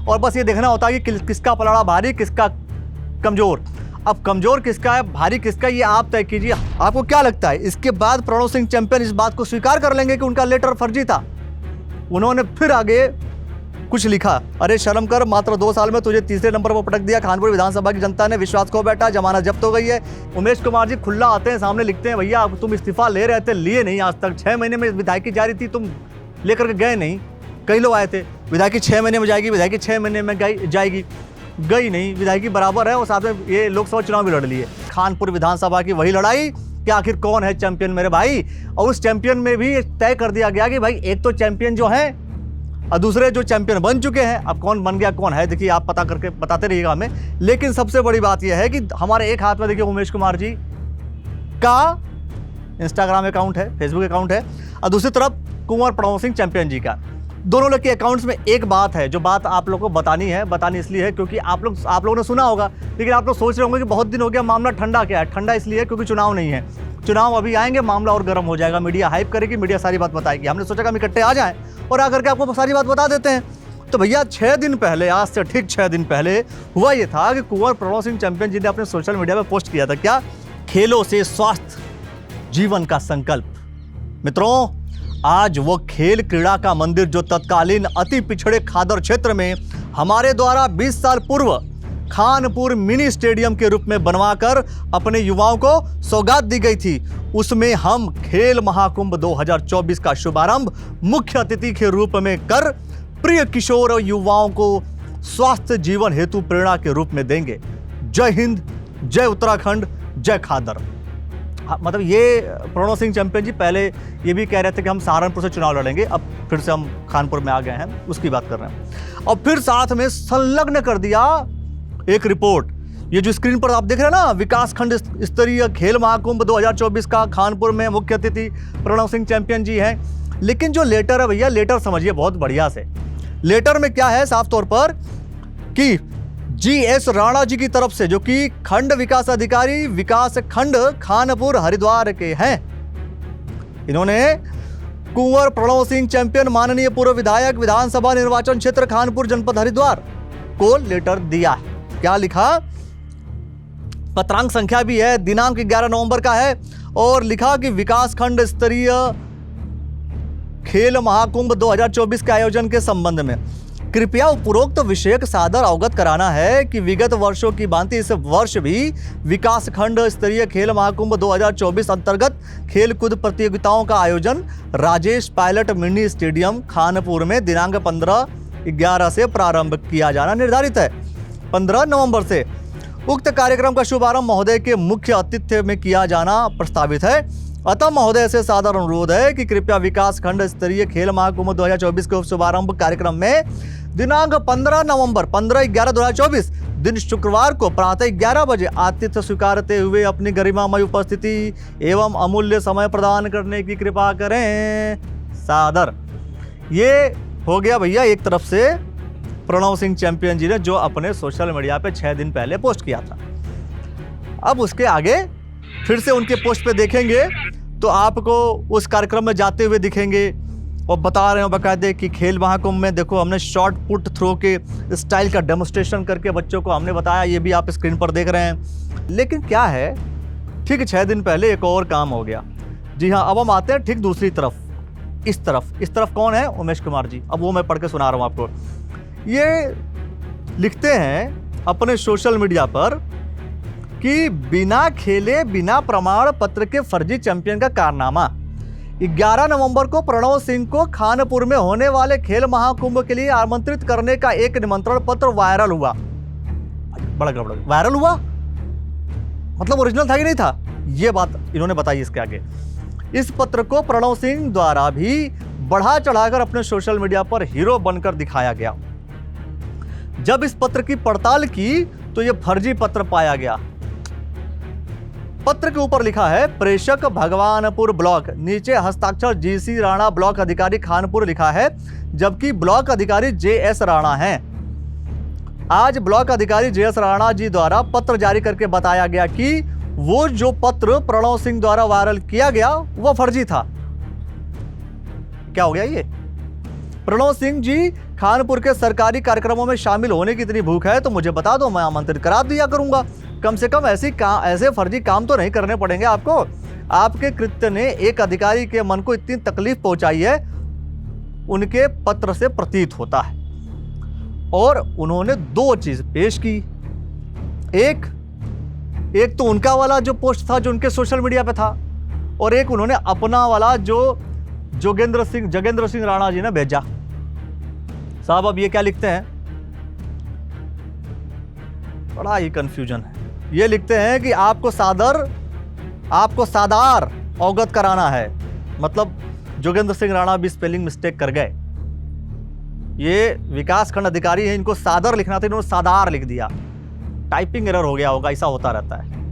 और बस ये देखना होता है कि किसका पलड़ा भारी, किसका कमजोर। अब कमजोर किसका है, भारी किसका, ये आप तय कीजिए। आपको क्या लगता है इसके बाद प्रणव सिंह चैंपियन इस बात को स्वीकार कर लेंगे कि उनका लेटर फर्जी था? उन्होंने फिर आगे कुछ लिखा, अरे शर्म कर, मात्र 2 साल में तुझे तीसरे नंबर पर पटक दिया। कानपुर विधानसभा की जनता ने विश्वास खो बैठा, जमानत जब्त हो गई है। उमेश कुमार जी खुला आते हैं, सामने लिखते हैं, भैया तुम इस्तीफा ले रहे थे, लिए नहीं आज तक। 6 महीने में विधायकी जारी थी, तुम लेकर के गए नहीं। कई लोग आए थे, विधायकी 6 महीने में जाएगी, विधायकी 6 महीने में जाएगी, गई नहीं। विधायकी बराबर है और साथ में ये लोकसभा चुनाव भी लड़ लिए। कानपुर विधानसभा की वही लड़ाई कि आखिर कौन है चैंपियन मेरे भाई। और उस चैंपियन में भी तय कर दिया गया कि भाई एक तो चैंपियन जो है और दूसरे जो चैंपियन बन चुके हैं। अब कौन बन गया कौन है देखिए, आप पता करके बताते रहिएगा हमें। लेकिन सबसे बड़ी बात यह है कि हमारे एक हाथ में देखिए उमेश कुमार जी का इंस्टाग्राम अकाउंट है, फेसबुक अकाउंट है, और दूसरी तरफ कुंवर प्रणव सिंह चैंपियन जी का। दोनों लोग के अकाउंट्स में एक बात है जो बात आप लोग को बतानी है। बतानी इसलिए है क्योंकि आप लोगों ने सुना होगा, लेकिन आप लोग सोच रहे होंगे कि बहुत दिन हो गया, मामला ठंडा क्या है। ठंडा इसलिए है क्योंकि चुनाव नहीं है। चुनाव अभी आएंगे, मामला और गर्म हो जाएगा, मीडिया हाइप करेगी, मीडिया सारी बात बताएगी। हमने सोचा कि हम इकट्ठे आ जाएं और आकर के आपको सारी बात बता देते हैं। तो भैया 6 दिन पहले, आज से ठीक 6 दिन पहले हुआ ये था कि कुंवर प्रणव सिंह चैंपियन जी ने अपने सोशल मीडिया पर पोस्ट किया था, क्या, खेलों से स्वस्थ जीवन का संकल्प। मित्रों, आज वो खेल क्रीड़ा का मंदिर जो तत्कालीन अति पिछड़े खादर क्षेत्र में हमारे द्वारा 20 साल पूर्व खानपुर मिनी स्टेडियम के रूप में बनवाकर अपने युवाओं को सौगात दी गई थी, उसमें हम खेल महाकुंभ 2024 का शुभारंभ मुख्य अतिथि के रूप में कर प्रिय किशोर और युवाओं को स्वास्थ्य जीवन हेतु प्रेरणा के रूप में देंगे। जय हिंद, जय उत्तराखंड, जय खादर। मतलब ये प्रणव सिंह चैंपियन जी पहले ये भी कह रहे थे कि हम सहारनपुर से चुनाव लड़ेंगे, अब फिर से हम खानपुर में आ गए हैं, उसकी बात कर रहे हैं। और फिर साथ में संलग्न कर दिया एक रिपोर्ट, ये जो स्क्रीन पर आप देख रहे हैं ना, विकास खंड स्तरीय खेल महाकुंभ 2024 का खानपुर में मुख्य अतिथि प्रणव सिंह चैंपियन जी हैं। लेकिन जो लेटर है भैया, लेटर समझिए बहुत बढ़िया से। लेटर में क्या है साफ तौर पर कि GS राणा जी की तरफ से, जो कि खंड विकास अधिकारी विकास खंड खानपुर हरिद्वार के हैं, इन्होंने कुंवर प्रणव सिंह चैंपियन माननीय पूर्व विधायक विधानसभा निर्वाचन क्षेत्र खानपुर जनपद हरिद्वार को लेटर दिया है। क्या लिखा, पत्रांक संख्या भी है, दिनांक 11 नवंबर का है, और लिखा कि विकास खंड स्तरीय खेल महाकुंभ 2024 के आयोजन के संबंध में कृपया उपरोक्त विषय सादर अवगत कराना है कि विगत वर्षों की भांति इस वर्ष भी विकास खंड स्तरीय खेल महाकुंभ 2024 अंतर्गत खेल कूद प्रतियोगिताओं का आयोजन राजेश पायलट मिनी स्टेडियम खानपुर में दिनांक 15/11 से प्रारंभ किया जाना निर्धारित है। 15 नवंबर से उक्त कार्यक्रम का शुभारंभ महोदय के मुख्य आतिथ्य में किया जाना प्रस्तावित है। अतः महोदय से सादर अनुरोध है कि कृपया विकास खंड स्तरीय खेल महाकुंभ 2024 के शुभारंभ कार्यक्रम में दिनांक 15 नवंबर 15/11/2024 दिन शुक्रवार को प्रातः 11 बजे आतिथ्य स्वीकारते हुए अपनी गरिमामय उपस्थिति एवं अमूल्य समय प्रदान करने की कृपा करें। सादर। ये हो गया भैया एक तरफ से प्रणव सिंह चैंपियन जी ने जो अपने सोशल मीडिया पे 6 दिन पहले पोस्ट किया था। अब उसके आगे फिर से उनके पोस्ट पे देखेंगे तो आपको उस कार्यक्रम में जाते हुए दिखेंगे और बता रहे हो बाकायदे कि खेल महाकुंभ में देखो हमने शॉर्ट पुट थ्रो के स्टाइल का डेमोन्स्ट्रेशन करके बच्चों को हमने बताया, ये भी आप स्क्रीन पर देख रहे हैं। लेकिन क्या है, ठीक 6 दिन पहले एक और काम हो गया। जी हाँ, अब हम आते हैं ठीक दूसरी तरफ, इस तरफ कौन है, उमेश कुमार जी। अब वो मैं पढ़ के सुना रहा हूँ आपको। ये लिखते हैं अपने सोशल मीडिया पर कि बिना खेले बिना प्रमाण पत्र के फर्जी चैंपियन का कारनामा। 11 नवंबर को प्रणव सिंह को खानपुर में होने वाले खेल महाकुंभ के लिए आमंत्रित करने का एक निमंत्रण पत्र वायरल हुआ। बड़ा गड़बड़, वायरल हुआ मतलब ओरिजिनल था कि नहीं था, ये बात इन्होंने बताई इसके आगे। इस पत्र को प्रणव सिंह द्वारा भी बढ़ा चढ़ाकर अपने सोशल मीडिया पर हीरो बनकर दिखाया गया। जब इस पत्र की पड़ताल की तो यह फर्जी पत्र पाया गया। पत्र के ऊपर लिखा है प्रेषक भगवानपुर ब्लॉक, नीचे हस्ताक्षर GC राणा ब्लॉक अधिकारी खानपुर लिखा है, जबकि ब्लॉक अधिकारी JS राणा हैं। आज ब्लॉक अधिकारी JS राणा जी द्वारा पत्र जारी करके बताया गया कि वो जो पत्र प्रणव सिंह द्वारा वायरल किया गया वो फर्जी था। क्या हो गया ये? प्रणव सिंह जी, खानपुर के सरकारी कार्यक्रमों में शामिल होने की इतनी भूख है तो मुझे बता दो, मैं आमंत्रित करा दिया करूंगा। कम से कम ऐसे फर्जी काम तो नहीं करने पड़ेंगे आपको। आपके कृत्य ने एक अधिकारी के मन को इतनी तकलीफ पहुंचाई है, उनके पत्र से प्रतीत होता है। और उन्होंने दो चीज पेश की। एक तो उनका वाला जो पोस्ट था जो उनके सोशल मीडिया पे था, और एक उन्होंने अपना वाला जो जगेंद्र सिंह राणा जी ने भेजा। साहब अब ये क्या लिखते हैं, बड़ा ही कंफ्यूजन है। ये लिखते हैं कि आपको सादार अवगत कराना है, मतलब जोगेंद्र सिंह राणा भी स्पेलिंग मिस्टेक कर गए। ये विकास खंड अधिकारी हैं, इनको सादर लिखना था, इन्होंने सादार लिख दिया। टाइपिंग एरर हो गया होगा, ऐसा होता रहता है।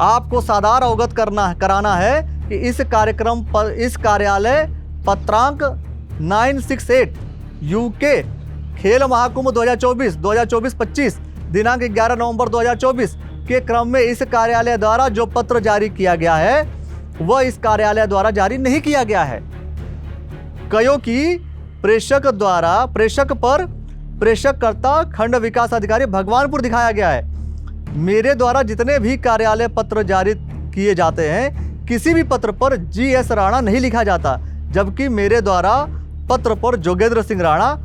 आपको सादार अवगत कराना है कि इस कार्यालय पत्रांक 968 यूके खेल महाकुंभ 2024-25 दिनांक 11 नवंबर 2024 के क्रम में इस कार्यालय द्वारा जो पत्र जारी किया गया है वह इस कार्यालय द्वारा जारी नहीं किया गया है। कयो कि प्रेषक पर प्रेषककर्ता खंड विकास अधिकारी भगवानपुर दिखाया गया है। मेरे द्वारा जितने भी कार्यालय पत्र जारी किए जाते हैं, किसी भी पत्र पर GS राणा नहीं लिखा जाता, जबकि मेरे द्वारा पत्र पर जोगेंद्र सिंह राणा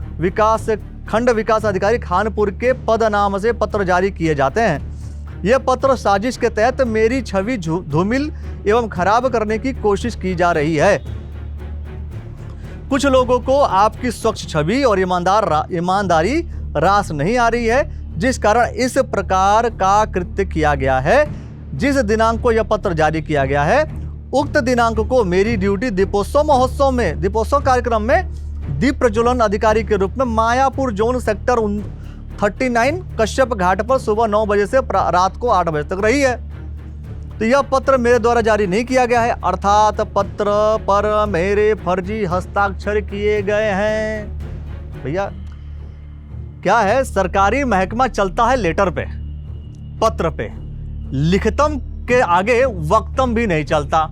खंड विकास अधिकारी खानपुर के पद नाम से पत्र जारी किए जाते हैं। यह पत्र साजिश के तहत मेरी छवि धूमिल एवं खराब करने की कोशिश की जा रही है। कुछ लोगों को आपकी स्वच्छ छवि और ईमानदारी रास नहीं आ रही है, जिस कारण इस प्रकार का कृत्य किया गया है। जिस दिनांक को यह पत्र जारी किया गया है, उक्त दिनांक को मेरी ड्यूटी दीपोत्सव कार्यक्रम में दीप प्रज्वलन अधिकारी के रूप में मायापुर जोन सेक्टर 39 कश्यप घाट पर सुबह 9 बजे से रात को 8 बजे तक रही है। तो यह पत्र मेरे द्वारा जारी नहीं किया गया है, अर्थात पत्र पर मेरे फर्जी हस्ताक्षर किए गए हैं। भैया क्या है, सरकारी महकमा चलता है लेटर पे, पत्र पे, लिखतम के आगे वक्तम भी नहीं चलता।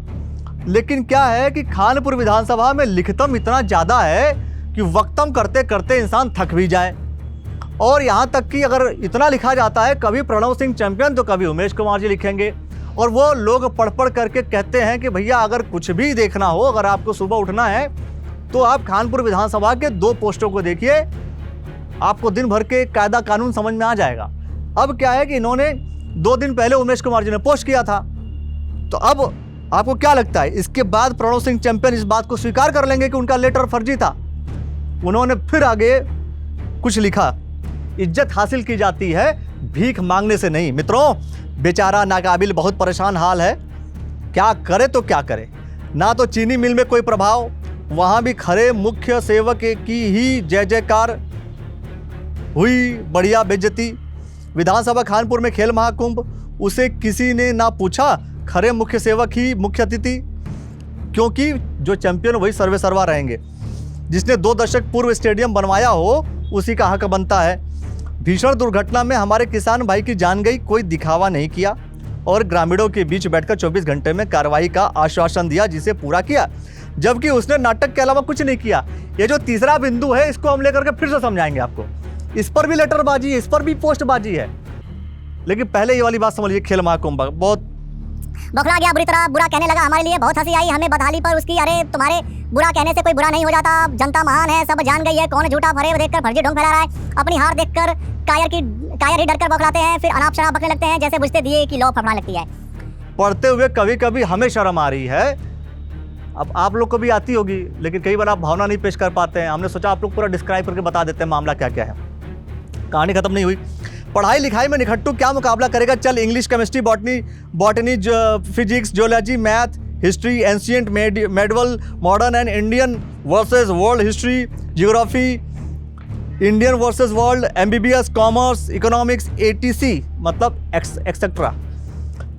लेकिन क्या है कि खानपुर विधानसभा में लिखतम इतना ज्यादा है कि वक्तम करते करते इंसान थक भी जाए। और यहां तक कि अगर इतना लिखा जाता है, कभी प्रणव सिंह चैंपियन तो कभी उमेश कुमार जी लिखेंगे, और वो लोग पढ़ करके कहते हैं कि भैया अगर कुछ भी देखना हो, अगर आपको सुबह उठना है तो आप खानपुर विधानसभा के 2 पोस्टों को देखिए, आपको दिन भर के कायदा कानून समझ में आ जाएगा। अब क्या है कि इन्होंने 2 दिन पहले उमेश कुमार जी ने पोस्ट किया था, तो अब आपको क्या लगता है इसके बाद प्रणव सिंह चैंपियन इस बात को स्वीकार कर लेंगे कि उनका लेटर फर्जी था? उन्होंने फिर आगे कुछ लिखा, इज्जत हासिल की जाती है भीख मांगने से नहीं। मित्रों, बेचारा नाकाबिल बहुत परेशान हाल है, क्या करे तो क्या करे। ना तो चीनी मिल में कोई प्रभाव, वहां भी खरे मुख्य सेवक की ही जय जयकार हुई, बढ़िया बेइज्जती। विधानसभा खानपुर में खेल महाकुंभ, उसे किसी ने ना पूछा, खरे मुख्य सेवक ही मुख्य अतिथि, क्योंकि जो चैंपियन वही सर्वे सर्वा रहेंगे। जिसने 2 दशक पूर्व स्टेडियम बनवाया हो उसी का हक बनता है। भीषण दुर्घटना में हमारे किसान भाई की जान गई, कोई दिखावा नहीं किया और ग्रामीणों के बीच बैठकर 24 घंटे में कार्रवाई का आश्वासन दिया, जिसे पूरा किया, जबकि उसने नाटक के अलावा कुछ नहीं किया। ये जो तीसरा बिंदु है, इसको हम लेकर के फिर से समझाएंगे आपको। इस पर भी लेटरबाजी है, इस पर भी पोस्टबाजी है। लेकिन पहले ये वाली बात समझिए, खेल महाकुंभ बहुत बौखला गया, बुरी तरह बुरा कहने लगा। हमारे लिए बहुत हंसी आई, हमें बधाली पर उसकी। अरे तुम्हारे बुरा कहने से कोई बुरा नहीं हो जाता, जनता महान है, सब जान गई है कौन झूठा फरेब देखकर फर्जी ढोंग फैला रहा है। अपनी हार देखकर कायर ही डरकर बौखलाते हैं, फिर अनाप शनाप बकने लगते हैं, जैसे बुझते दिए की लौ फड़फड़ाने लगती है। पढ़ते हुए कभी कभी हमें शर्म आ रही है, अब आप लोग को भी आती होगी, लेकिन कई बार आप भावना नहीं पेश कर पाते हैं। हमने सोचा आप लोग पूरा डिस्क्राइब करके बता देते हैं मामला क्या क्या है। कहानी खत्म नहीं हुई। पढ़ाई लिखाई में निखट्टू क्या मुकाबला करेगा, चल English, chemistry, botany, physics, geology, math, history, ancient, medieval, modern and Indian versus world, history, geography, Indian versus world, MBBS, commerce, economics, ATC, मतलब एक्सेट्रा।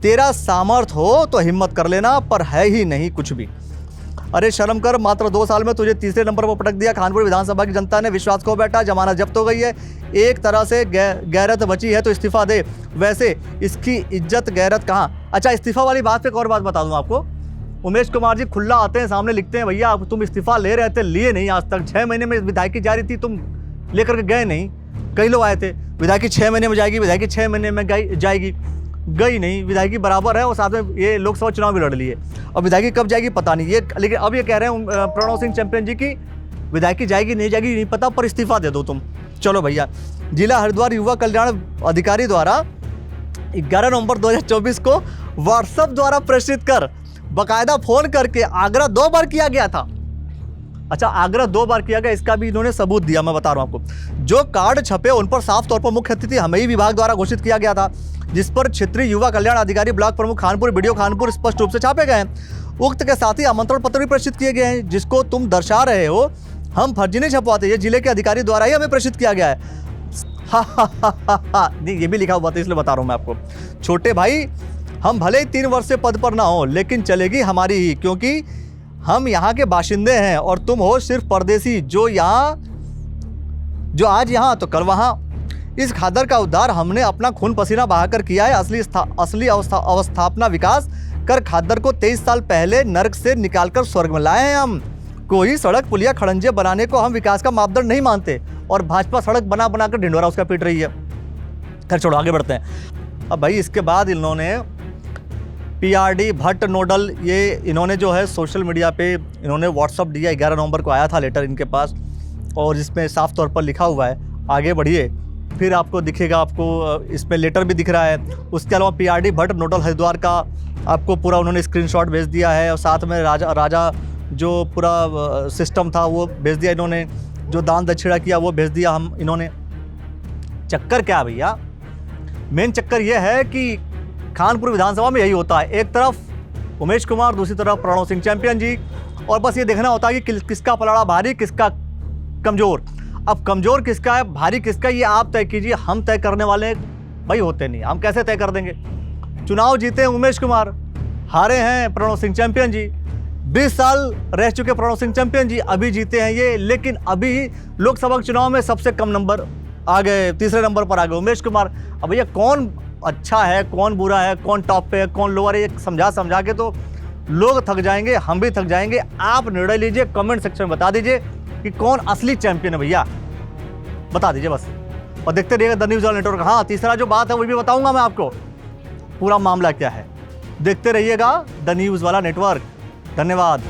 तेरा सामर्थ्य हो तो हिम्मत कर लेना, पर है ही नहीं कुछ भी। अरे शर्म कर, मात्र 2 साल में तुझे तीसरे नंबर पर पटक दिया। खानपुर विधानसभा की जनता ने विश्वास खो बैठा, जमानत जब्त हो गई है, एक तरह से गैरत बची है तो इस्तीफा दे। वैसे इसकी इज्जत गैरत कहाँ। अच्छा, इस्तीफा वाली बात पे एक और बात बता दूं आपको उमेश कुमार जी खुला आते हैं सामने, लिखते हैं भैया तुम इस्तीफा ले रहे थे, लिए नहीं आज तक, 6 महीने में विधायकी जारी थी, तुम लेकर के गए नहीं। कई लोग आए थे विधायकी 6 महीने में जाएगी, विधायकी 6 महीने में जाएगी, गई नहीं। विधायकी बराबर है और साथ में ये लोकसभा चुनाव भी लड़ लिए, और विधायकी कब जाएगी पता नहीं। ये लेकिन अब ये कह रहे हैं प्रणव सिंह चैंपियन जी की विधायकी जाएगी नहीं जाएगी नहीं पता, पर इस्तीफा दे दो तुम। चलो भैया, जिला हरिद्वार युवा कल्याण अधिकारी द्वारा 11 नवंबर 2024 को व्हाट्सएप द्वारा प्रेषित कर बाकायदा फोन करके आग्रह 2 बार किया गया था। अच्छा, आग्रह 2 बार किया गया, इसका भी इन्होंने सबूत दिया। मैं बता रहा हूं आपको, जो कार्ड छपे उन पर साफ तौर पर मुख्य अतिथि हमें विभाग द्वारा घोषित किया गया था, जिस पर क्षेत्रीय युवा कल्याण अधिकारी ब्लॉक प्रमुख खानपुर वीडियो खानपुर स्पष्ट रूप से छापे गए हैं। उक्त के साथ ही आमंत्रण पत्र भी प्रेषित किए गए हैं, जिसको तुम दर्शा रहे हो हम फर्जी नहीं छपवाते, ये जिले के अधिकारी द्वारा ही हमें प्रेषित किया गया है। नहीं, ये भी लिखा हुआ था, इसलिए बता रहा हूं मैं आपको। छोटे भाई, हम भले ही 3 वर्ष से पद पर ना हो, लेकिन चलेगी हमारी ही, क्योंकि हम यहाँ के बाशिंदे हैं और तुम हो सिर्फ परदेसी, जो आज यहाँ तो कल वहाँ। इस खादर का उद्धार हमने अपना खून पसीना बहाकर किया है। असली अवस्थापना विकास कर खादर को 23 साल पहले नर्क से निकालकर स्वर्ग में लाए हैं हम। कोई सड़क पुलिया खड़ंजे बनाने को हम विकास का मापदंड नहीं मानते, और भाजपा सड़क बना कर ढिंढोरा उसका पीट रही है। खैर छोड़ो, आगे बढ़ते हैं। अब भाई इसके बाद इन्होंने PRD भट्ट नोडल, ये इन्होंने जो है सोशल मीडिया पे इन्होंने व्हाट्सअप दिया। 11 नवंबर को आया था लेटर इनके पास, और जिसमें साफ तौर पर लिखा हुआ है, आगे बढ़िए फिर आपको दिखेगा, आपको इसमें लेटर भी दिख रहा है। उसके अलावा PRD भट्ट नोडल हरिद्वार का आपको पूरा उन्होंने स्क्रीनशॉट भेज दिया है, और साथ में राजा जो पूरा सिस्टम था वो भेज दिया इन्होंने, जो दान दक्षिणा किया वो भेज दिया हम इन्होंने। चक्कर क्या भैया, मेन चक्कर ये है कि खानपुर विधानसभा में यही होता है, एक तरफ उमेश कुमार, दूसरी तरफ प्रणव सिंह चैंपियन जी, और बस ये देखना होता है कि किसका पलड़ा भारी, किसका कमज़ोर। अब कमज़ोर किसका है, भारी किसका, ये आप तय कीजिए, हम तय करने वाले भाई होते नहीं, हम कैसे तय कर देंगे। चुनाव जीते हैं उमेश कुमार, हारे हैं प्रणव सिंह चैंपियन जी। 20 साल रह चुके प्रणव सिंह चैंपियन जी, अभी जीते हैं ये, लेकिन अभी लोकसभा चुनाव में सबसे कम नंबर आ गए, तीसरे नंबर पर आ गए उमेश कुमार। अब भैया कौन अच्छा है, कौन बुरा है, कौन टॉप पे है, कौन लोअर है, ये समझा के तो लोग थक जाएंगे, हम भी थक जाएंगे। आप निर्णय लीजिए, कमेंट सेक्शन में बता दीजिए कि कौन असली चैंपियन है भैया, बता दीजिए बस। और देखते रहिएगा द न्यूज़ वाला नेटवर्क। हाँ, तीसरा जो बात है वो भी बताऊंगा मैं आपको, पूरा मामला क्या है। देखते रहिएगा द न्यूज़ वाला नेटवर्क। धन्यवाद।